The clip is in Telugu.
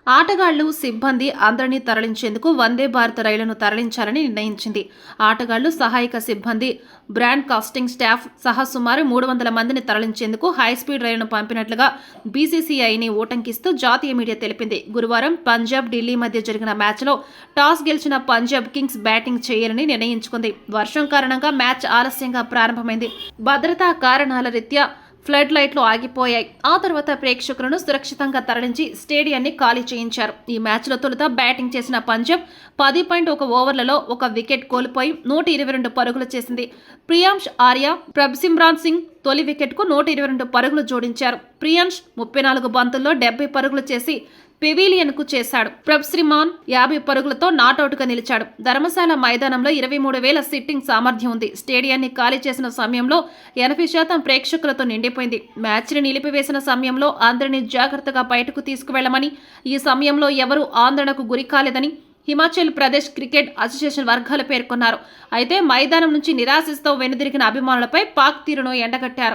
ఆటగాళ్లు, సిబ్బంది అందరినీ తరలించేందుకు వందే భారత్ రైళ్లను తరలించాలని నిర్ణయించింది. ఆటగాళ్లు, సహాయక సిబ్బంది, బ్రాండ్ కాస్టింగ్ స్టాఫ్ సహా సుమారు 300 మందిని తరలించేందుకు హైస్పీడ్ రైళ్లను పంపినట్లుగా బీసీసీఐని ఊటంకిస్తూ జాతీయ మీడియా తెలిపింది. గురువారం పంజాబ్, ఢిల్లీ మధ్య జరిగిన మ్యాచ్లో టాస్ గెలిచిన పంజాబ్ కింగ్స్ బ్యాటింగ్ చేయాలని నిర్ణయించుకుంది. వర్షం కారణంగా మ్యాచ్ ఆలస్యంగా ప్రారంభమైంది. భద్రతా కారణాల రీత్యా ఫ్లడ్ లైట్లు ఆగిపోయాయి. ఆ తర్వాత ప్రేక్షకులను సురక్షితంగా తరలించి స్టేడియాన్ని ఖాళీ చేయించారు. ఈ మ్యాచ్లో తొలుత బ్యాటింగ్ చేసిన పంజాబ్ 10.1 ఓవర్లలో 1 వికెట్ కోల్పోయి 122 పరుగులు చేసింది. ప్రియాంష్ ఆర్య, ప్రభ్సిమ్రాన్ సింగ్ తొలి వికెట్కు 122 పరుగులు జోడించారు. ప్రియాంష్ 34 బంతుల్లో 70 పరుగులు చేసి పెవిలియన్కు చేశాడు. ప్రభ్సిమ్రాన్ 50 పరుగులతో నాటౌట్గా నిలిచాడు. ధర్మశాల మైదానంలో 23,000 సిట్టింగ్ సామర్థ్యం ఉంది. స్టేడియాన్ని ఖాళీ చేసిన సమయంలో 80% ప్రేక్షకులతో నిండిపోయింది. మ్యాచ్ని నిలిపివేసిన సమయంలో అందరినీ జాగ్రత్తగా బయటకు తీసుకువెళ్లమని, ఈ సమయంలో ఎవరూ ఆందోళనకు గురి కాలేదని హిమాచల్ ప్రదేశ్ క్రికెట్ అసోసియేషన్ వర్గాలు పేర్కొన్నారు. అయితే మైదానం నుంచి నిరాశిస్తూ వెనుదిరిగిన అభిమానులపై పాక్ తీరును ఎండగట్టారు.